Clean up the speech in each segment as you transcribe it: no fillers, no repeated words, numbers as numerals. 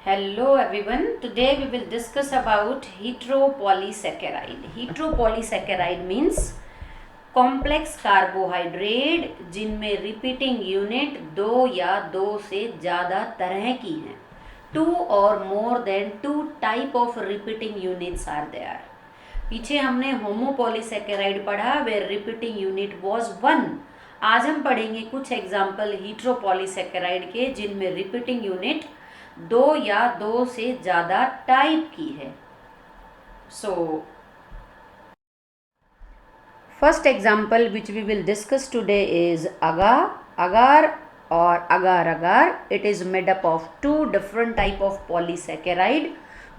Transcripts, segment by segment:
Hello everyone. Today we will discuss about heteropolysaccharide. Heteropolysaccharide means complex carbohydrate जिनमें repeating unit दो या दो से ज़्यादा तरह की हैं. टू और more than two type of repeating units are there. पीछे हमने होमोपॉलीसैकेराइड पढ़ा where repeating unit was one. आज हम पढ़ेंगे कुछ एग्जाम्पल हीट्रोपॉलीसैकेराइड के जिनमें रिपीटिंग यूनिट दो या दो से ज़्यादा टाइप की है. सो first example which we will discuss today is agar or agar. It is made up of two different type of polysaccharide.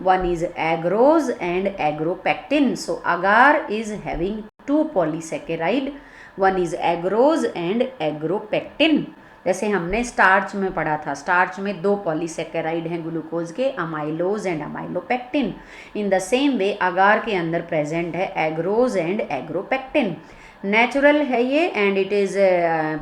One is agarose and agropectin. So agar is having two polysaccharide. One is agarose and agropectin. जैसे हमने starch में पढ़ा था, starch में दो polysaccharide हैं glucose के, amylose and amylopectin. In the same way agar के अंदर प्रेजेंट है एग्रोज एंड एग्रोपेक्टिन. नेचुरल है ये and it is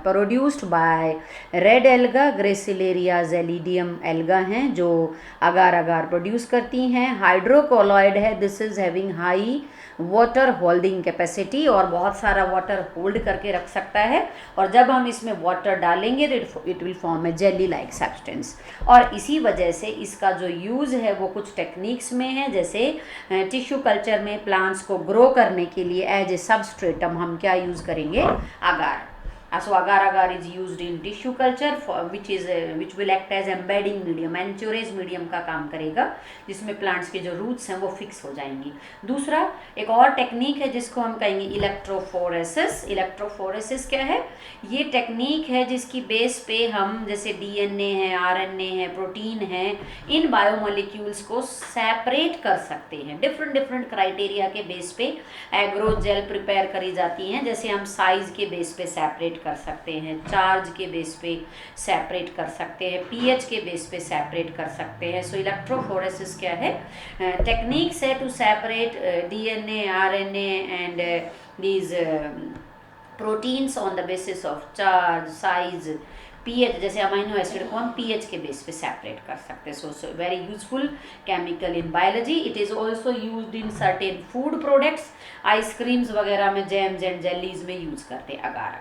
produced by red alga, gracilaria gelidium alga हैं जो अगार प्रोड्यूस करती हैं. हाइड्रोकोलॉइड है, this is having high water holding capacity और बहुत सारा वाटर होल्ड करके रख सकता है. और जब हम इसमें वाटर डालेंगे तो it will form A jelly like substance. और इसी वजह से इसका जो यूज़ है वो कुछ टेक्निक्स में है, जैसे टिश्यू कल्चर में प्लांट्स को ग्रो करने के लिए एज ए सबस्ट्रेटम हम क्या यूज़ करेंगे, अगार. So agar is used in tissue culture which will act as embedding medium, anchorage medium का काम करेगा जिसमें प्लांट्स के जो रूट्स हैं वो फिक्स हो जाएंगी. दूसरा एक और टेक्निक है जिसको हम कहेंगे इलेक्ट्रोफोरेसिस. इलेक्ट्रोफोरेसिस क्या है? ये टेक्निक है जिसकी बेस पे हम जैसे डीएनए है, आरएनए है, प्रोटीन है, इन बायोमोलिक्यूल्स को सेपरेट कर सकते हैं. डिफरेंट क्राइटेरिया के बेस पे एग्रो जेल प्रिपेयर करी जाती हैं. जैसे हम साइज के बेस पे सेपरेट कर सकते हैं, चार्ज के बेस पे सेपरेट कर सकते हैं, पीएच के बेस पे सेपरेट कर सकते हैं. सो इलेक्ट्रोफोरेसिस क्या है? टेक्निक्स है to separate DNA, RNA and these proteins on the basis of charge, size, pH. जैसे अमाइनो एसिड को हम पीएच के बेस पे सेपरेट कर सकते हैं. So very useful chemical in biology. It is also used in certain food products. Ice creams वगैरह में, जैम्स एंड जेलीज में यूज करते हैं अगार.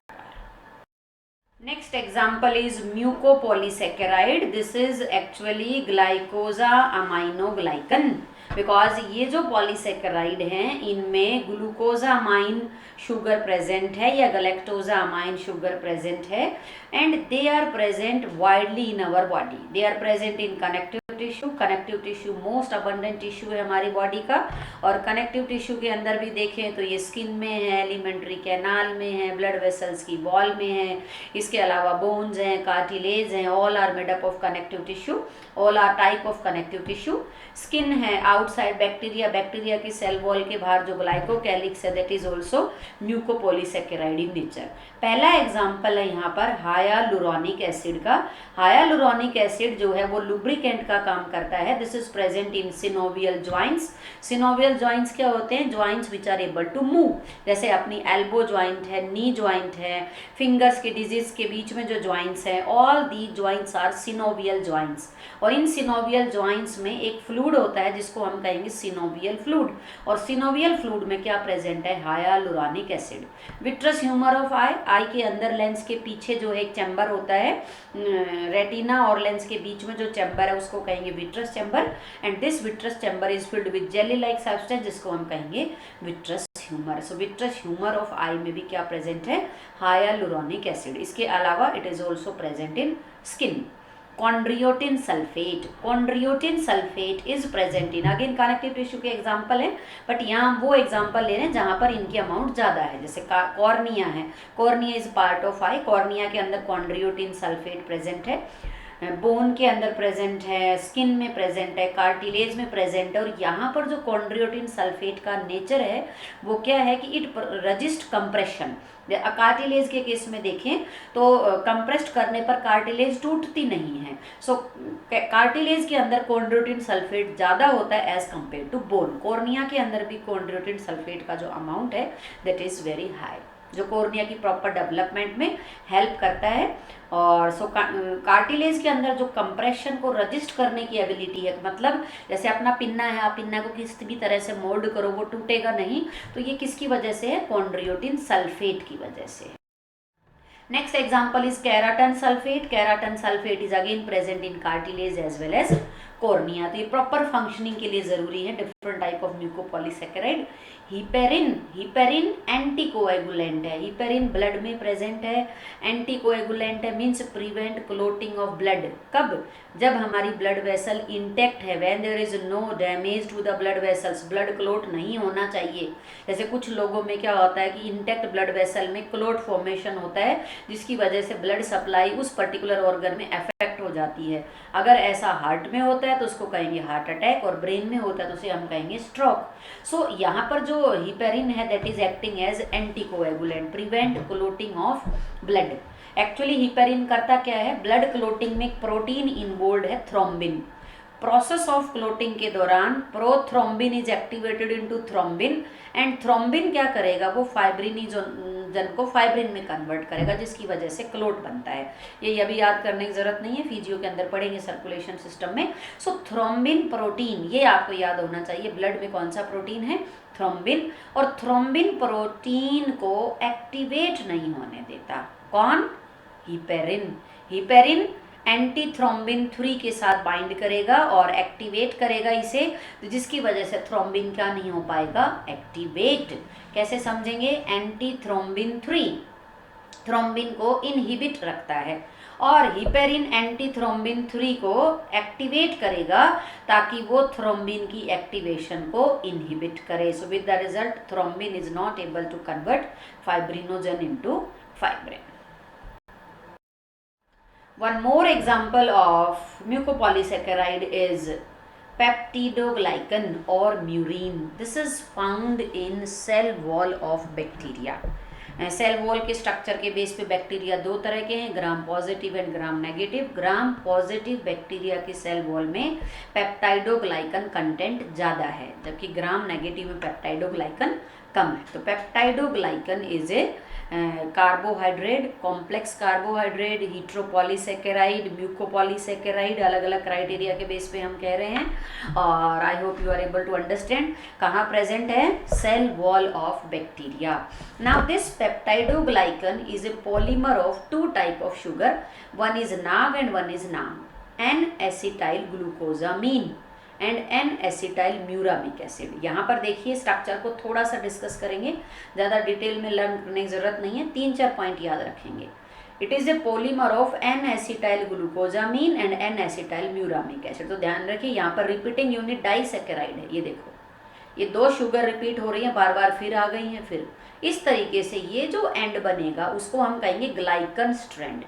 Next example is mucopolysaccharide. This is actually glycosaminoglycan. Because ये जो पॉलीसेकेराइड हैं इनमें ग्लूकोजामाइन शुगर प्रेजेंट है या गलेक्टोजामाइन शुगर प्रेजेंट है and they are present widely in our body. They are present in connective tissue. Connective tissue most abundant tissue है हमारी body का. और कनेक्टिव टिश्यू के अंदर भी देखें तो ये स्किन में है, एलिमेंट्री कैनाल में है, ब्लड वेसल्स की वॉल में है. इसके अलावा बोन्स हैं, कार्टिलेज हैं. All are made up of connective tissue. All are type of connective tissue. Skin है, आउटसाइड बैक्टीरिया की सेल वॉल के बाहर जो ग्लाइकोकैलिक्स है that is also mucopolysaccharide in nature. पहला एग्जाम्पल है यहाँ पर हायालुरोनिक एसिड का. हायालुरोनिक एसिड जो है वो लुब्रिकेंट का काम करता है. This is present in synovial joints. Synovial joints क्या होते हैं? Joints which are able to move. जैसे अपनी एल्बो जॉइंट है, नी जॉइंट है, फिंगर्स के डिजीज के बीच में जो जॉइंट्स है, all the joints are synovial joints. और इन सिनोवियल जॉइंट्स में एक फ्लूइड होता है जिसको हम कहेंगे सिनोवियल फ्लूइड. और सिनोवियल फ्लूइड में क्या प्रेजेंट है? Hyaluronic acid. Vitreous humour of आई के अंदर लेंस के पीछे जो एक चैम्बर होता है, रेटिना और लेंस के बीच में जो चैम्बर है उसको कहेंगे vitreous chamber. And this vitreous chamber is filled with jelly like substance जिसको हम कहेंगे vitreous humour. So vitreous humour of eye में भी क्या प्रेजेंट है? Hyaluronic acid. इसके अलावा it is also present in skin. Chondroitin sulfate is present in, again connective tissue के एग्जाम्पल है बट यहाँ हम वो एग्जाम्पल ले रहे हैं जहाँ पर इनकी अमाउंट ज़्यादा है. जैसे कॉर्निया है, cornea is part of I. Cornea के अंदर chondroitin sulfate प्रेजेंट है. बोन के अंदर प्रेजेंट है, स्किन में प्रेजेंट है, कार्टिलेज में प्रेजेंट है. और यहाँ पर जो chondroitin सल्फेट का नेचर है वो क्या है कि इट रजिस्ट कंप्रेशन. कार्टिलेज के केस में देखें तो कंप्रेस्ड करने पर कार्टिलेज टूटती नहीं है. सो कार्टिलेज के अंदर chondroitin सल्फेट ज़्यादा होता है as compare to bone. Cornea के अंदर भी chondroitin सल्फेट का जो अमाउंट है दैट इज़ वेरी हाई. जो कॉर्निया की प्रॉपर डेवलपमेंट में हेल्प करता है। और सो कार्टिलेज के अंदर जो कंप्रेशन को रजिस्ट करने की एबिलिटी है, मतलब जैसे अपना पिन्ना है, आप पिन्ना को किसी भी तरह से मोल्ड करो वो टूटेगा नहीं, तो ये किसकी वजह से है? कॉन्ड्रियोटिन सल्फेट की वजह से। Next example is keratan sulphate. Keratan sulphate is again present in cartilage as well as cornea. तो ये प्रॉपर फंक्शनिंग के लिए जरूरी है different type of mucopolysaccharide. Heparin, heparin anticoagulant है, हिपेरिन ब्लड में प्रेजेंट है, एंटीकोएगुलेंट है, means prevent clotting of blood. कब? जब हमारी ब्लड वेसल इंटेक्ट है, when there is no damage to the blood vessels, blood clot नहीं होना चाहिए। जैसे कुछ लोगों में क्या होता है कि इंटेक्ट ब्लड वेसल में क्लोट फॉर्मेशन होता है, जिसकी वजह से ब्लड सप्लाई उस पर्टिकुलर ऑर्गन में अफेक्ट हो जाती है। अगर ऐसा हार्ट में होता है तो उसको कहेंगे हार्ट अटैक, और ब्रेन में होता है तो उसे हम कहेंगे स्ट्रोक। सो यहाँ पर जो हिपेरिन है that is acting as anticoagulant, prevent clotting of blood. Actually heparin करता क्या है? ब्लड क्लोटिंग में एक प्रोटीन इन्वॉल्व है, थ्रोम्बिन। प्रोसेस ऑफ क्लोटिंग के दौरान prothrombin is activated into thrombin, and thrombin क्या करेगा? वो फाइब्रिनोजन को फाइब्रिन में कन्वर्ट करेगा, जिसकी वजह से क्लोट बनता है। ये अभी याद करने की जरूरत नहीं है, फिजियो के अंदर पढ़ेंगे सर्कुलेशन सिस्टम में। सो थ्रोम्बिन प्रोटीन, ये आपको याद होना चाहिए, ब्लड में कौन सा प्रोटीन है? थ्रोम्बिन। और थ्रोम्बिन प्रोटीन को एक्टिवेट नहीं होने देता। कौन? हिपेरिन। हिपेरिन एंटी थ्रोम्बिन 3 के साथ बाइंड करेगा और एक्टिवेट करेगा इसे, तो जिसकी वजह से थ्रोम्बिन क्या नहीं हो पाएगा? एक्टिवेट। कैसे समझेंगे? एंटी थ्रोम्बिन 3 थ्रोम्बिन को इनहिबिट रखता है, और हिपेरिन एंटी थ्रोम्बिन 3 को एक्टिवेट करेगा ताकि वो थ्रोम्बिन की एक्टिवेशन को इनहिबिट करे। So with the result thrombin is not able to convert fibrinogen into fibrin. One more example of mucopolysaccharide is peptidoglycan or murine. This is found in cell wall of bacteria. Cell wall के structure के base पे bacteria दो तरह के हैं, gram positive and gram negative. Gram positive bacteria के cell wall में peptidoglycan content ज़्यादा है, जबकि ग्राम नेगेटिव में पेप्टाइडोग्लाइकन कम है। तो peptidoglycan is a carbohydrate, complex carbohydrate, heteropolysaccharide, mucopolysaccharide, अलग अलग क्राइटेरिया के बेस पे हम कह रहे हैं। और I hope you are able to understand. कहाँ प्रेजेंट है? Cell wall of bacteria. Now this peptidoglycan is a polymer of 2 type of sugar, one is NAG and one is NAM, N acetyl glucosamine and N acetyl muramic acid. यहाँ पर देखिए structure को थोड़ा सा discuss करेंगे, ज़्यादा डिटेल में लर्न करने की जरूरत नहीं है, 3-4 पॉइंट याद रखेंगे। It is a polymer of N acetyl glucosamine and N acetyl muramic acid. तो ध्यान रखिए यहाँ पर रिपीटिंग यूनिट डाइसेकेराइड है। ये देखो, ये 2 शुगर रिपीट हो रही हैं, बार बार फिर आ गई हैं। फिर इस तरीके से ये जो एंड बनेगा उसको हम कहेंगे glycan strand,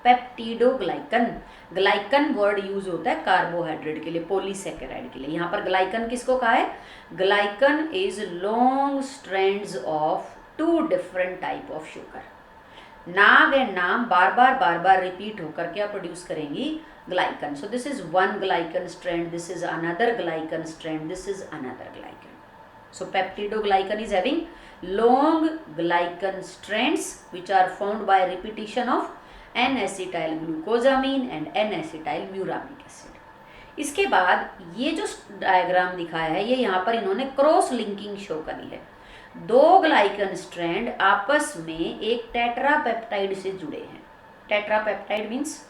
peptidoglycan. Glycan word use होता है कार्बोहाइड्रेट के लिए, पॉलीसेकेराइड के लिए। यहाँ पर ग्लाइकन किसको कहा है? Glycan is long strands of 2 different type of sugar. Nag and नाम बार बार रिपीट होकर क्या प्रोड्यूस करेंगी? Glycan. So this is one glycan strand, this is another glycan strand, this is another glycan. So peptidoglycan is having long glycan strands which are formed by repetition of N-acetyl glucosamine and N-acetyl muramic acid. इसके बाद ये जो diagram दिखाया है, ये यहाँ पर इन्होंने क्रॉस लिंकिंग शो करी है। 2 ग्लाइकन स्ट्रैंड आपस में एक टेट्रापेप्टाइड से जुड़े हैं। Tetrapeptide means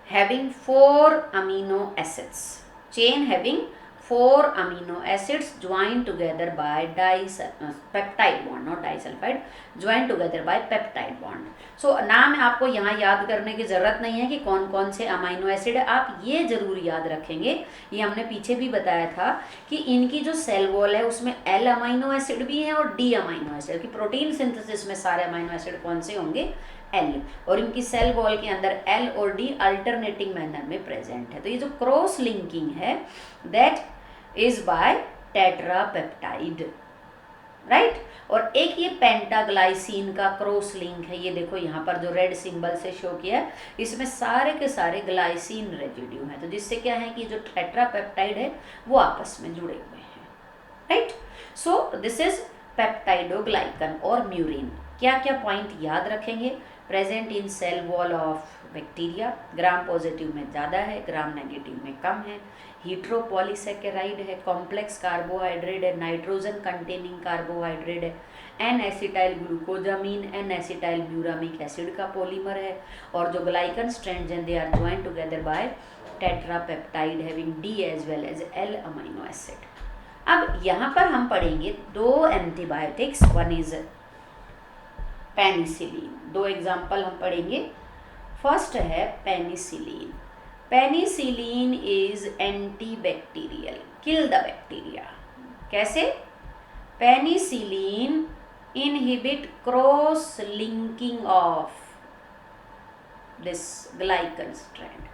having 4 amino acids, chain having 4 amino acids joined together by peptide bond, not disulfide, joined together by peptide bond. So नाम आपको यहाँ याद करने की ज़रूरत नहीं है कि कौन कौन से अमीनो एसिड है, आप ये ज़रूर याद रखेंगे। ये हमने पीछे भी बताया था कि इनकी जो सेल वॉल है उसमें L अमीनो एसिड भी है और D अमीनो एसिड, कि प्रोटीन सिंथेसिस में सारे अमीनो एसिड कौन से होंगे? L, और इनकी सेल वॉल के अंदर L और D अल्टरनेटिंग मैनर में प्रेजेंट है। तो ये जो क्रॉस लिंकिंग है that is by tetrapeptide, right. और एक ये पेंटाग्लाइसिन का क्रॉस लिंक है, ये देखो यहाँ पर जो रेड सिंबल से शो किया है, इसमें सारे के सारे ग्लाइसिन रेजिड्यू हैं, तो जिससे क्या है कि जो टेट्रापेप्टाइड है वो आपस में जुड़े हुए हैं, right. So this is peptidoglycan और म्यूरिन। क्या क्या पॉइंट याद रखेंगे? Present in cell wall of bacteria, gram positive में ज़्यादा है, ग्राम नेगेटिव में कम है, हीट्रोपॉलीसेकेराइड है, कॉम्प्लेक्स कार्बोहाइड्रेट है, नाइट्रोजन कंटेनिंग कार्बोहाइड्रेट है, N acetyl glucosamine N acetyl muramic acid का पॉलीमर है, और जो ग्लाइकन स्ट्रैंड्स हैं they are joined together by tetrapeptide having D as well as L amino acid. अब यहाँ पर हम पढ़ेंगे दो एंटीबायोटिक्स, वन इज पेनिसिलिन। दो एग्जाम्पल हम पढ़ेंगे। फर्स्ट है penicillin. Penicillin is antibacterial, kill the bacteria. कैसे? Penicillin inhibit cross linking of this glycan strand।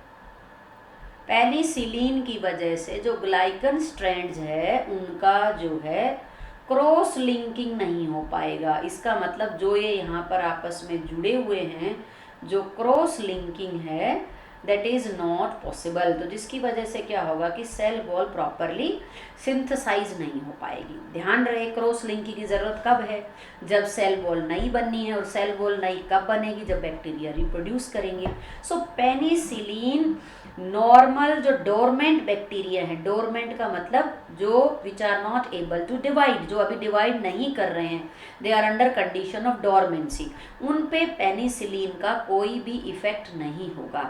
Penicillin की वजह से जो ग्लाइकन स्ट्रैंड्स है उनका जो है क्रॉस लिंकिंग नहीं हो पाएगा। इसका मतलब जो ये यहाँ पर आपस में जुड़े हुए हैं, जो क्रॉस लिंकिंग है दैट इज़ नॉट पॉसिबल। तो जिसकी वजह से क्या होगा कि सेल वॉल प्रॉपरली सिंथेसाइज नहीं हो पाएगी। ध्यान रहे क्रॉस लिंकिंग की ज़रूरत कब है? जब सेल वॉल नई बननी है, और सेल वॉल नई कब बनेगी? जब बैक्टीरिया रिप्रोड्यूस करेंगे। सो पेनिसिलिन नॉर्मल जो डोरमेंट बैक्टीरिया है, डोरमेंट का मतलब जो which are not able to divide, जो अभी डिवाइड नहीं कर रहे हैं, they are under condition of dormancy, उन पे पेनिसिलिन का कोई भी इफेक्ट नहीं होगा।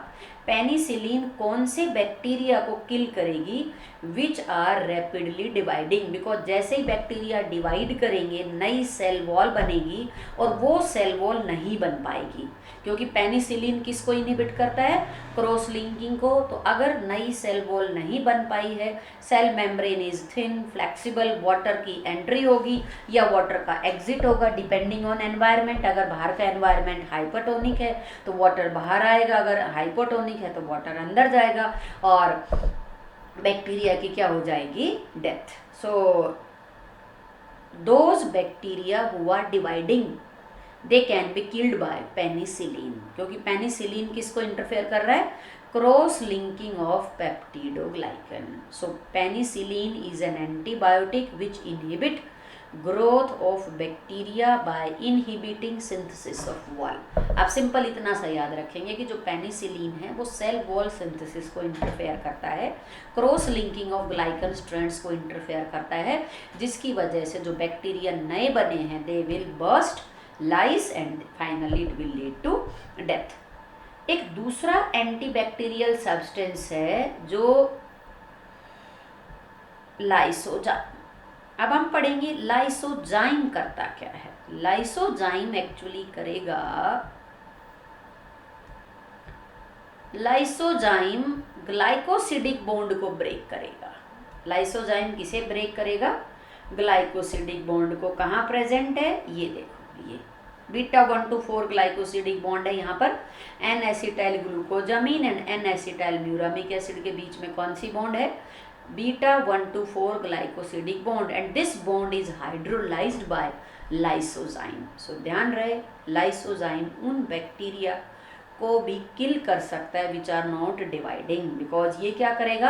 पेनिसिलिन कौन से बैक्टीरिया को किल करेगी? Which are rapidly dividing, because जैसे ही बैक्टीरिया डिवाइड करेंगे नई सेल वॉल बनेगी और वो सेल वॉल नहीं बन पाएगी, क्योंकि पेनिसिलिन किसको इनहिबिट करता है? क्रॉस लिंकिंग को। तो अगर नई सेल वॉल नहीं बन पाई है, cell membrane is thin flexible, water की एंट्री होगी या वाटर का एग्जिट होगा डिपेंडिंग ऑन एनवायरनमेंट। अगर बाहर का एनवायरनमेंट हाइपोटोनिक है तो वाटर बाहर आएगा, अगर हाइपोटोनिक है तो वाटर अंदर जाएगा और बैक्टीरिया की क्या हो जाएगी? Death. So those bacteria who are dividing they can be killed by penicillin, क्योंकि पेनिसिलिन किसको इंटरफेयर कर रहा है? Cross linking of peptidoglycan. So penicillin is an antibiotic which inhibit growth of bacteria by inhibiting synthesis of wall. आप simple इतना सा याद रखेंगे कि जो पेनिसिलिन है वो सेल वॉल सिंथेसिस को इंटरफेयर करता है, cross linking of glycan strands को इंटरफेयर करता है, जिसकी वजह से जो बैक्टीरिया नए बने हैं they will burst, lyse and finally it will lead to death. एक दूसरा एंटीबैक्टीरियल सब्सटेंस है जो लाइसोजाइम। अब हम पढ़ेंगे लाइसोजाइम करता क्या है। लाइसोजाइम एक्चुअली करेगा, लाइसोजाइम ग्लाइकोसिडिक बॉन्ड को ब्रेक करेगा। लाइसोजाइम किसे ब्रेक करेगा? ग्लाइकोसिडिक बॉन्ड को। कहाँ प्रेजेंट है? ये देखो, ये बीटा 1,2,4 ग्लाइकोसिडिक बॉन्ड है। यहाँ पर N acetyl glucosamine and N acetyl muramic acid के बीच में कौन सी बॉन्ड है? Beta 1,2,4 glycosidic bond, and this bond is hydrolysed by lysozyme. So ध्यान रहे लाइसोजाइम उन बैक्टीरिया को भी किल कर सकता है which are not dividing, because ये क्या करेगा?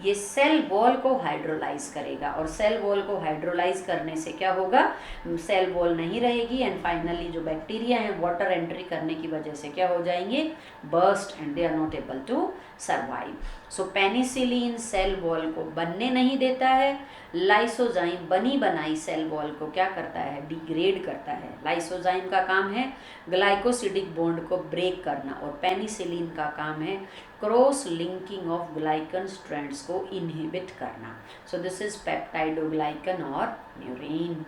ये सेल वॉल को हाइड्रोलाइज करेगा, और सेल वॉल को हाइड्रोलाइज करने से क्या होगा? सेल वॉल नहीं रहेगी एंड फाइनली जो बैक्टीरिया हैं वाटर एंट्री करने की वजह से क्या हो जाएंगे? Burst and they are not able to survive. So penicillin cell wall को बनने नहीं देता है, लाइसोजाइम बनी बनाई सेल वॉल को क्या करता है? डिग्रेड करता है। लाइसोजाइम का काम है ग्लाइकोसिडिक बॉन्ड को ब्रेक करना, और पेनिसिलिन का काम है cross linking of glycan strands को इनहिबिट करना। सो दिस इज पेप्टाइडोग्लाइकन और म्यूरिन।